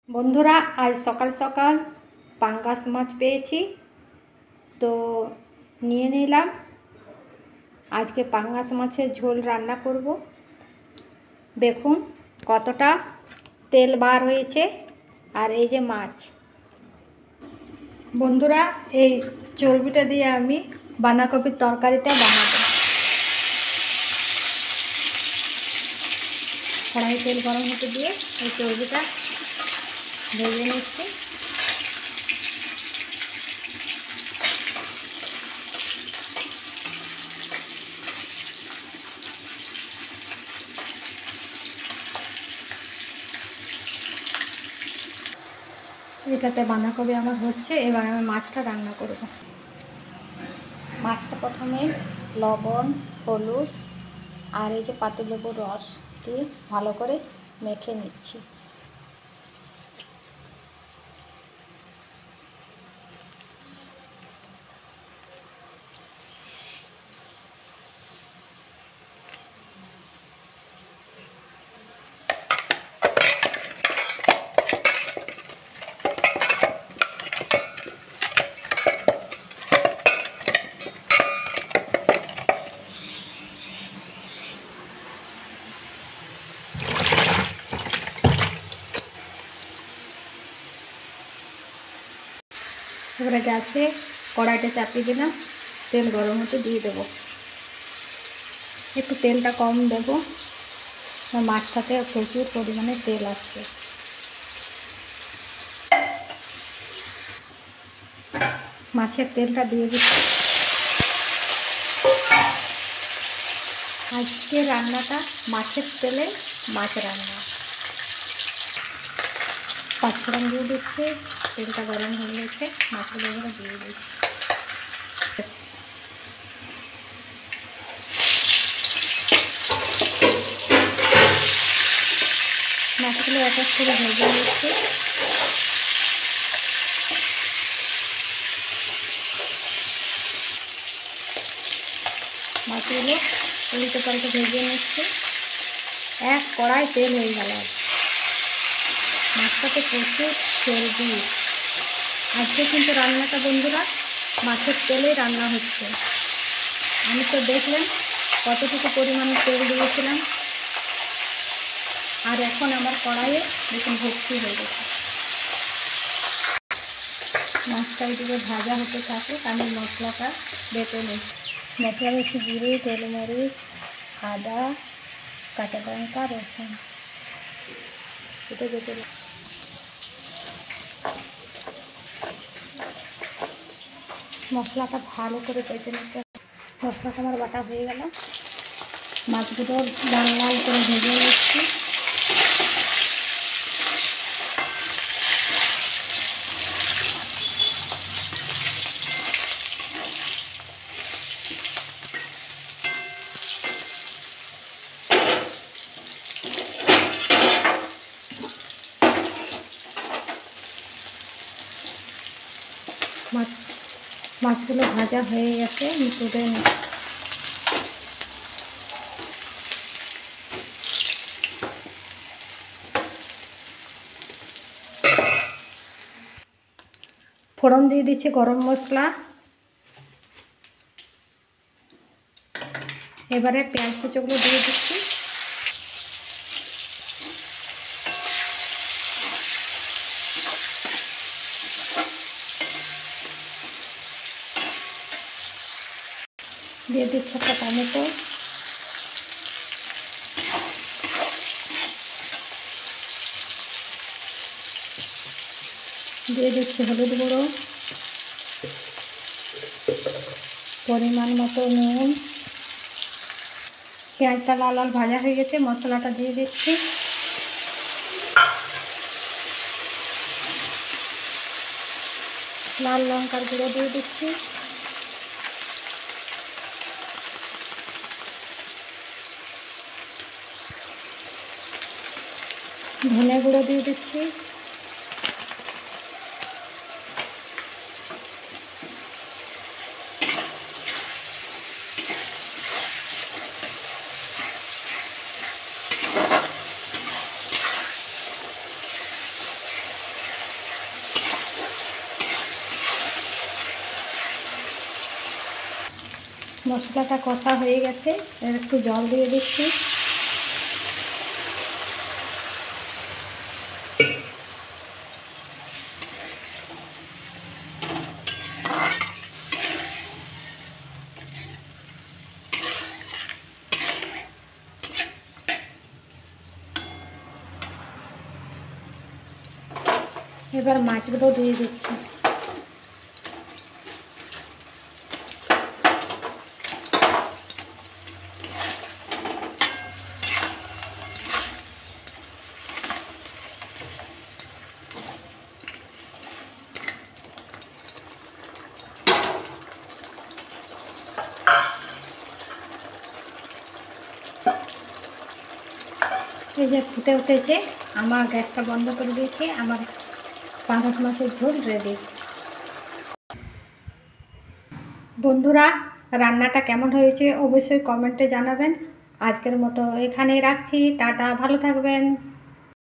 বন্ধুরা, আজ সকাল সকাল পাঙ্গাস মাছ পেয়েছি, তো নিয়ে নিলাম। আজকে পাঙ্গাস মাছের ঝোল রান্না করব। দেখুন কতটা তেল বার হয়েছে, আর এই যে মাছ। বন্ধুরা, এই চর্বিটা দিয়ে আমি বাঁধাকপির তরকারিটা বানাবো। কড়াই তেল গরম হতে দিয়ে এই চর্বিটা ভেজে নিচ্ছি। এটাতে বাঁধাকপি আমার হচ্ছে, এবার আমি মাছটা রান্না করব। মাছটা প্রথমে লবণ, হলুদ আর এই যে পাতিলেবুর রস দিয়ে ভালো করে মেখে নিচ্ছি। এবারে গ্যাসে কড়াইটা চাপিয়ে দিলাম, তেল গরম হতে দিয়ে দেবো। একটু তেলটা কম দেবো, মাছটাতে প্রচুর পরিমাণে তেল আছে। মাছের তেলটা দিয়ে দিচ্ছি। আজকে রান্নাটা মাছের তেলে মাছ রান্না। পাঁচফোড়ন দিয়ে দিচ্ছি, তেলটা গরম হয়ে গেছে, মাছগুলো এবারে দিয়ে দিচ্ছি। মাছগুলো এক এক করে ভেজে নিচ্ছি। মাছগুলো উল্টে পাল্টে ভেজে নিচ্ছি। এক কড়াই তেল হয়ে গেল। মাছটাতে প্রচুর চর্বি। আজকে কিন্তু রান্নাটা বন্ধুরা মাছের তেলেই রান্না হচ্ছে। আমি তো দেখলেন কতটুকু পরিমাণে তেল দিয়েছিলাম, আর এখন আমার কড়াইয়ে দেখুন ভর্তি হয়ে গেছে। মাছটা এদিকে ভাজা হতে থাকে, আমি মশলাটা বেটে নিই। মশলা হচ্ছে জিরে, গোলমরিচ, আদা, কাঁচা লঙ্কা, রসুন, এটা বেটে নিই। মশলাটা ভালো করে বেটে নিতে। মশলাটা আমার বাটা হয়ে গেল। মাছগুলো লাল লাল করে ভেজে নিচ্ছি। মাছগুলো ভাজা হয়ে গেছে, আমি তুলে নিই। ফোড়ন দিয়ে দিচ্ছি গরম মশলা। এবারে পেঁয়াজ কুচোগুলো দিয়ে দিচ্ছি। দিয়ে দিচ্ছি একটা টমেটো, দিয়ে দিচ্ছি হলুদ গুঁড়ো, পরিমাণ মতো নুন। পেঁয়াজটা লাল লাল ভাজা হয়ে গেছে, মশলাটা দিয়ে দিচ্ছি। লাল লঙ্কার গুঁড়ো দিয়ে দিচ্ছি। ধনে গুঁড়ো দিয়ে দিচ্ছি। মশলাটা কষা হয়ে গেছে, এর একটু জল দিয়ে দিচ্ছি। এবার মাছগুলো দিয়ে দিচ্ছি। এই যে ফুটে উঠেছে, আমার গ্যাসটা বন্ধ করে দিয়েছি, আমার পাঙ্গাস মাছের ঝোল রেডি। বন্ধুরা, রান্নাটা কেমন হয়েছে অবশ্যই কমেন্টে জানাবেন। আজকের মতো এখানেই রাখছি, টাটা, ভালো থাকবেন।